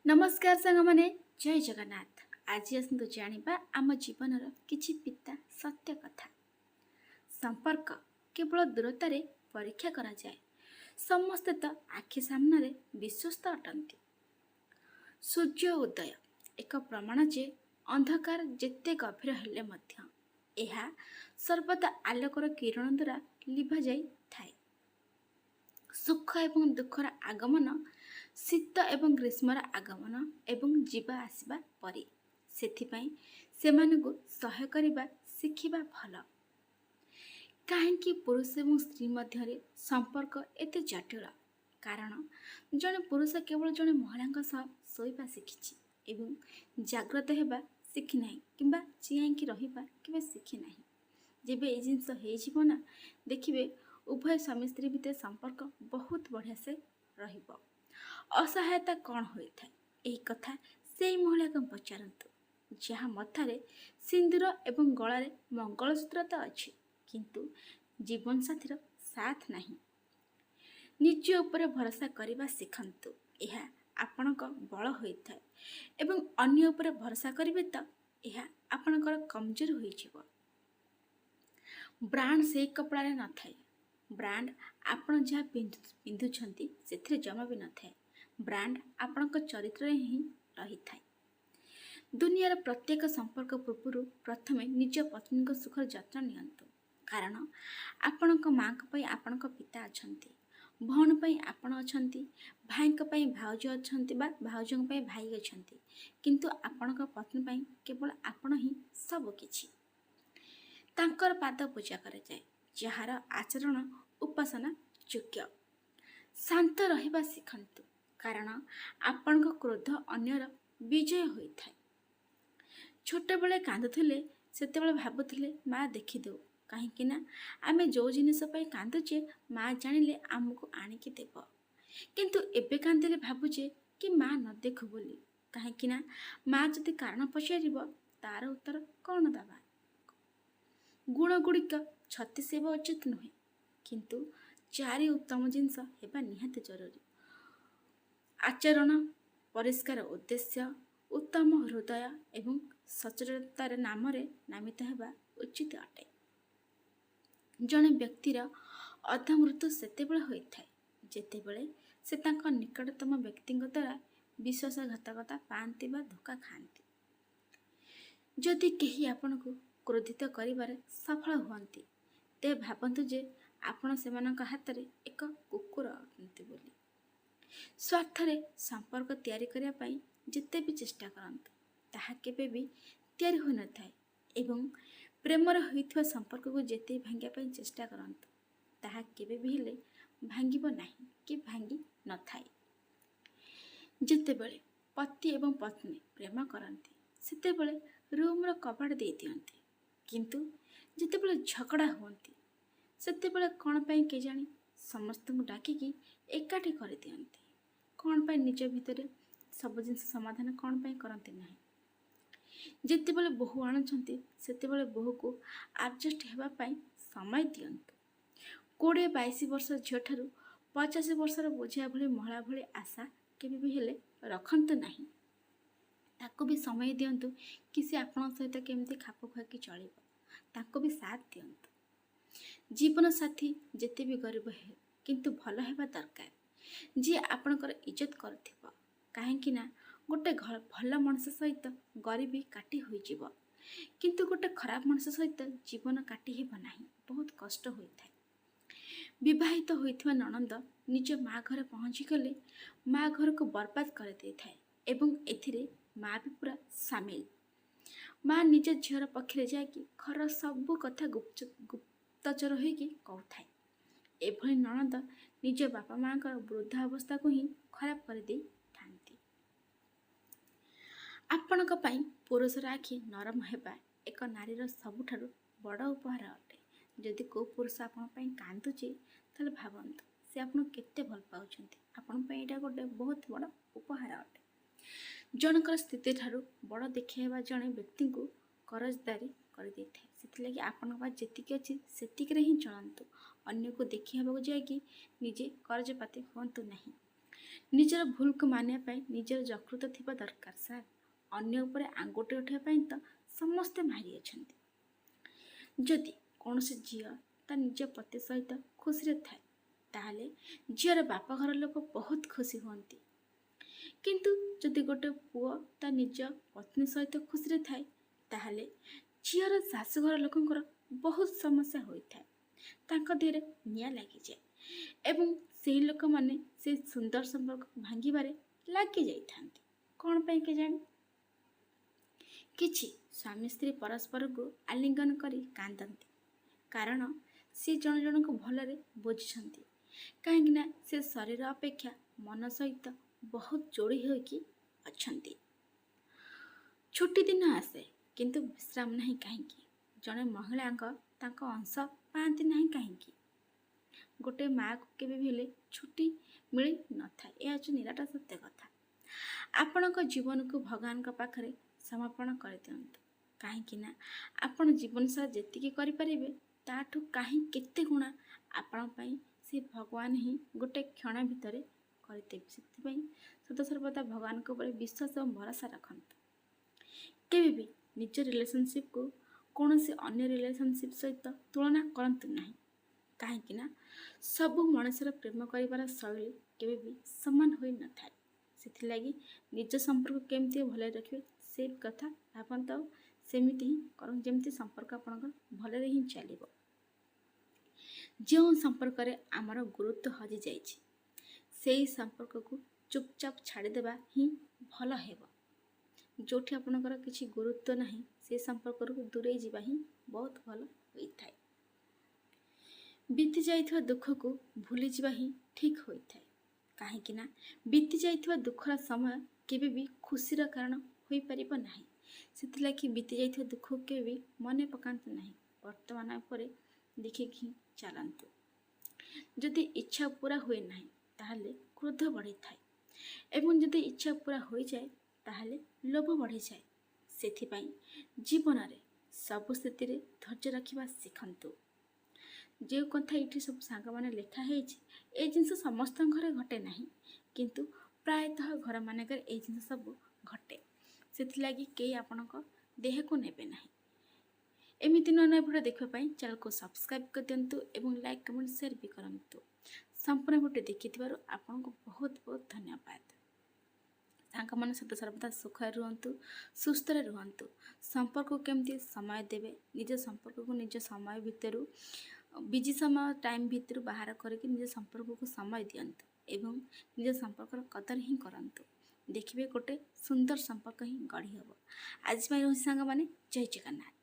नमस्कार सांग मैंने जय जगन्नाथ। आज आसतु जानिबा आम जीवनर किछि पिता सत्य कथा। संपर्क केवल दूरतार परीक्षा करा जाए, समस्ते तो आखि सामने विश्वस्त अटंती। सूर्य उदय एक प्रमाण जे अंधकार जेते गभीर हेले मध्य एहा सर्वदा आलोकर किरण द्वारा लिभा जाई थाए। सुख एवं दुखर आगमन, शीत एवं ग्रीष्मर आगमन एवं जीवा आसवा परी सेथिपाई सेमानकु सहाय करिबा शिखिबा भल। काहेकि पुरुष एवं स्त्री मध्य संपर्क एते जटिल? कारण जड़े पुरुष केवल जड़े महिला शोवा शिखी एवं जाग्रत होगा शिखी ना कि चियाँकि रहा के शिखी ना। जब ये जिनस हो ना देखिए उभय स्वामी स्त्री भितर संपर्क बहुत बढ़िया से रहिबो। असहायता कौन होता यही कथा से महिला को पचारतु जहाँ मथारे सिंदूर एवं गलारे मंगलसूत्र तो अच्छी किंतु जीवन साथीर साथ नहीं। निज उपर भरोसा करने शिखंतु, यह आपणक बल होता है एवं अन्य उपर भरोसा करेंगे तो यह आपणकर कमजोर हो। ब्रांड से कपड़ा न थाए, ब्रांड आपण जहाँ पिंधुंट से जमा भी न थाए। ब्रांड आपणक चरित्र ही रही थाए। दुनियार प्रत्येक संपर्क पूर्व प्रथमे निज पत्नी सुखर जत्न नियंतु। कारण आपणक माँ को आपणक पिता अछंती, भौण पई आपण अछंती, भाई पई भाउज अछंती बा भाउजों पई भाई अछंती, किंतु आपणक पत्नी पई केवल आपण ही सब किछि। तांकर पाद पूजा करे जाए, जहार आचरण उपासना योग्य। शांत रहिबा शिखंतु, कारण आपणक क्रोध अन्यर विजय होइथाय। छोटे बेले कांदुथिले सेतेबेले भाबुथिले माँ देखिदेउ, कहीं आमे जो जिनिस पई कांदुचे माँ जानिले आमको आनिकी देव। किंतु एबे कांदिले भाबुचे कि माँ न देखु बोली, कहीं माँ जदि कारण पचारिब तार उत्तर कौन दबा। गुण गुड़िक 36 हेबा उचित नुहे, किंतु 4 उत्तम जिनस हेबा निहाती जरूरी। आचरण, परिष्कार उद्देश्य, उत्तम हृदय एवं सचेतनतार नाम नामित हेबा उचित अटे। जड़े व्यक्तिर अधा मृत्यु सेतेबेले होइथाय जेतेबेले से तांको निकटतम व्यक्ति द्वारा विश्वासघातकता पाती बा धोखा खाती। जदि केही आपण को क्रोधित करिबारे सफल हुअन्ति ते भाबन्तु जे आपण सेमानक हातरे एक कुकुर अटंती बोली। स्वार्थरे संपर्क तैयारी करिया पई जेते भी चेष्टा करंतु ताहा केबे भी तैयारी हो न थाए एवं प्रेमर होइथवा संपर्क को जेते भांगिया पई चेष्टा करंतु ताहा केबे भी हेले भांगिबो नाही कि भांगी न थाए। जेतेबेले पति एवं पत्नी प्रेम करंती सेतेबेले रूम रो कबाड़ दे दियंती, किंतु जेतेबेले झगड़ा हुअन्ति सेतेबेले कौन पई के जानी समस्त को डाकिकी एकाठी कर दियंती। कौन पई निज भितरे सब जिनस समाधान कौन पई करंती नाही। जेतेबेले बहु आणुछंती सेतेबेले बहु को एडजस्ट हेबा पई समय दियंतु। 20-22 वर्ष झियो ठारू 50 वर्षर बोझिया भली महिला भली आशा केबे भी हेले रखंतु नाही। ताको भी समय दियंतु कि से आपण सहित केमती खाप खुआकी चलिबो, ताको भी साथ दियंतु। जीवन साथी जेते भी गरीब हे किंतु भल हेबा दरकार, जी आपणकर इज्जत करथिबो। काहेकि ना गोटे भल मनुष्य सहित गरीबी काटी होई जीवो, किंतु गोटे खराब मनुष्य सहित जीवन काटी हेबो नाही, बहुत कष्ट होइथाय। विवाहित होइथिबा ननंद निज माँ घर पहुँची गले माँ घर को बर्बाद कर देइथाय एवं एथिरे माँ भी पूरा सामिल। माँ निज झीर पक्षे जाकि घर सबू कथा गुप्तचर होगी कहूए। एभली ननद निज बापा माँ वृद्धावस्था को ही खराब कर दे थांती। आपणक पई पुरुषर आखि नरम हेबा एक नारीर सबुठारु बड़ उपहार अटे। जदि को पुरुष आपण पई कांदुची ताले भाबंतु से आपण केते भल पाउछंती, आपण पई एटा गोटे बहुत बड़ उपहार अटे। जनकर स्थिति ठारू बड़ देखिएबा जड़े व्यक्ति को करजदारी कर दे थाए। सेथिलागि आपण पास जेतिक अछि सेतिक रे ही चलंतु, अन्य को देखि हेबाक जाय कि निजे करजपाती होंतु नहीं। ନିଜର ଭୁଲକୁ ମାନିବା ପାଇଁ ନିଜର ଯକୃତ ଥିବା ଦରକାର ସାର୍। ଅନ୍ୟ ଉପରେ ଆଙ୍ଗୁଠି ଉଠାଇବା ପାଇଁ ତ ସମସ୍ତେ ମାରି ଅଛନ୍ତି। ଯଦି କୌଣସି ଝିଅ ତା ନିଜ ପତି ସହିତ ଖୁସିରେ ଥାଏ ତାହେଲେ ଝିଅର ବାପ ଘର ଲୋକ ବହୁତ ଖୁସି ହୁଅନ୍ତି। କିନ୍ତୁ ଯଦି ଗୋଟେ ପୁଅ ତା ନିଜ ପତ୍ନୀ ସହିତ ଖୁସିରେ ଥାଏ ତାହେଲେ ଝିଅର ଶାଶୁଘର ଲୋକଙ୍କର ବହୁତ ସମସ୍ୟା ହୋଇଥାଏ। ତାଙ୍କ ଦେହରେ ନିଆଁ ଲାଗିଯାଏ ଏବଂ ସେହି ଲୋକମାନେ ସେ ସୁନ୍ଦର ସମ୍ପର୍କ ଭାଙ୍ଗିବାରେ ଲାଗି ଯାଇଥାନ୍ତି। କ'ଣ ପାଇଁ କେଜାଣି? କିଛି ସ୍ୱାମୀ ସ୍ତ୍ରୀ ପରସ୍ପରକୁ ଆଲିଙ୍ଗନ କରି କାନ୍ଦନ୍ତି, କାରଣ ସେ ଜଣ ଜଣଙ୍କୁ ଭଲରେ ବୁଝିଛନ୍ତି। କାହିଁକିନା ସେ ଶରୀର ଅପେକ୍ଷା ମନ ସହିତ ବହୁତ ଯୋଡ଼ି ହୋଇକି ଅଛନ୍ତି। ଛୁଟି ଦିନ ଆସେ କିନ୍ତୁ ବିଶ୍ରାମ ନାହିଁ କାହିଁକି? ଜଣେ ମହିଳାଙ୍କ ତାଙ୍କ ଅଂଶ ପାଆନ୍ତି ନାହିଁ କାହିଁକି? ଗୋଟେ ମାଆକୁ କେବେ ବି ହେଲେ ଛୁଟି ମିଳି ନଥାଏ। ଏହା ହେଉଛି ନିରାଟ ସତ୍ୟ କଥା। ଆପଣଙ୍କ ଜୀବନକୁ ଭଗବାନଙ୍କ ପାଖରେ ସମର୍ପଣ କରିଦିଅନ୍ତୁ। କାହିଁକି ନା ଆପଣ ଜୀବନ ସାରା ଯେତିକି କରିପାରିବେ ତାଠୁ କାହିଁ କେତେ ଗୁଣା ଆପଣଙ୍କ ପାଇଁ ସେ ଭଗବାନ ହିଁ ଗୋଟେ କ୍ଷଣ ଭିତରେ କରିଦେବେ। ସେଥିପାଇଁ ସଦାସର୍ବଦା ଭଗବାନଙ୍କ ଉପରେ ବିଶ୍ୱାସ ଏବଂ ଭରସା ରଖନ୍ତୁ। କେବେ ବି ନିଜ ରିଲେସନସିପ୍କୁ କୌଣସି ଅନ୍ୟ ରିଲେସନସିପ୍ ସହିତ ତୁଳନା କରନ୍ତୁ ନାହିଁ। କାହିଁକି ନା ସବୁ ମଣିଷର ପ୍ରେମ କରିବାର ଶୈଳୀ କେବେ ବି ସମାନ ହୋଇନଥାଏ। ସେଥିଲାଗି ନିଜ ସମ୍ପର୍କ କେମିତି ଭଲରେ ରଖିବେ ସେ କଥା ଭାବନ୍ତୁ ଆଉ ସେମିତି ହିଁ କରନ୍ତୁ ଯେମିତି ସମ୍ପର୍କ ଆପଣଙ୍କର ଭଲରେ ହିଁ ଚାଲିବ। ଯେଉଁ ସମ୍ପର୍କରେ ଆମର ଗୁରୁତ୍ୱ ହଜିଯାଇଛି ସେହି ସମ୍ପର୍କକୁ ଚୁପଚାପ ଛାଡ଼ିଦେବା ହିଁ ଭଲ ହେବ। ଯେଉଁଠି ଆପଣଙ୍କର କିଛି ଗୁରୁତ୍ୱ ନାହିଁ ସେ ସମ୍ପର୍କରୁ ଦୂରେଇ ଯିବା ହିଁ ବହୁତ ଭଲ ହୋଇଥାଏ। ବିତି ଯାଇଥିବା ଦୁଃଖକୁ ଭୁଲିଯିବା ହିଁ ଠିକ୍ ହୋଇଥାଏ। କାହିଁକି ନା ବିତି ଯାଇଥିବା ଦୁଃଖର ସମୟ କେବେ ବି ଖୁସିର କାରଣ ହୋଇପାରିବ ନାହିଁ। ସେଥିଲାଗି ବିତି ଯାଇଥିବା ଦୁଃଖକୁ କେବେ ବି ମନେ ପକାନ୍ତୁ ନାହିଁ। ବର୍ତ୍ତମାନ ଉପରେ ଦେଖିକି ଚାଲନ୍ତୁ। ଯଦି ଇଚ୍ଛା ପୁରା ହୁଏ ନାହିଁ ତାହେଲେ କ୍ରୋଧ ବଢ଼ିଥାଏ ଏବଂ ଯଦି ଇଚ୍ଛା ପୁରା ହୋଇଯାଏ ତାହେଲେ ଲୋଭ ବଢ଼ିଯାଏ। ସେଥିପାଇଁ ଜୀବନରେ ସବୁ ସ୍ଥିତିରେ ଧୈର୍ଯ୍ୟ ରଖିବା ଶିଖନ୍ତୁ। ଯେଉଁ କଥା ଏଇଠି ସବୁ ସାଙ୍ଗମାନେ ଲେଖା ହେଇଛି ଏ ଜିନିଷ ସମସ୍ତଙ୍କ ଘରେ ଘଟେ ନାହିଁ, କିନ୍ତୁ ପ୍ରାୟତଃ ଘରମାନଙ୍କରେ ଏଇ ଜିନିଷ ସବୁ ଘଟେ। ସେଥିଲାଗି କେହି ଆପଣଙ୍କ ଦେହକୁ ନେବେ ନାହିଁ। ଏମିତି ନୂଆ ନୂଆ ଭିଡ଼ିଓ ଦେଖିବା ପାଇଁ ଚ୍ୟାନେଲକୁ ସବସ୍କ୍ରାଇବ୍ କରିଦିଅନ୍ତୁ ଏବଂ ଲାଇକ୍ କମେଣ୍ଟ ସେୟାର ବି କରନ୍ତୁ। ସମ୍ପୂର୍ଣ୍ଣ ଭିଡ଼ିଓ ଦେଖିଥିବାରୁ ଆପଣଙ୍କୁ ବହୁତ ବହୁତ ଧନ୍ୟବାଦ। ସାଙ୍ଗମାନେ ସଦାସର୍ବଦା ସୁଖରେ ରୁହନ୍ତୁ, ସୁସ୍ଥରେ ରୁହନ୍ତୁ। ସମ୍ପର୍କକୁ କେମିତି ସମୟ ଦେବେ, ନିଜ ସମ୍ପର୍କକୁ ନିଜ ସମୟ ଭିତରୁ ବିଜି ସମୟ ଟାଇମ୍ ଭିତରୁ ବାହାର କରିକି ନିଜ ସମ୍ପର୍କକୁ ସମୟ ଦିଅନ୍ତୁ ଏବଂ ନିଜ ସମ୍ପର୍କର କଦର ହିଁ କରନ୍ତୁ। ଦେଖିବେ ଗୋଟେ ସୁନ୍ଦର ସମ୍ପର୍କ ହିଁ ଗଢ଼ି ହେବ। ଆଜି ପାଇଁ ରହୁଛି ସାଙ୍ଗମାନେ, ଜୟ ଜଗନ୍ନାଥ।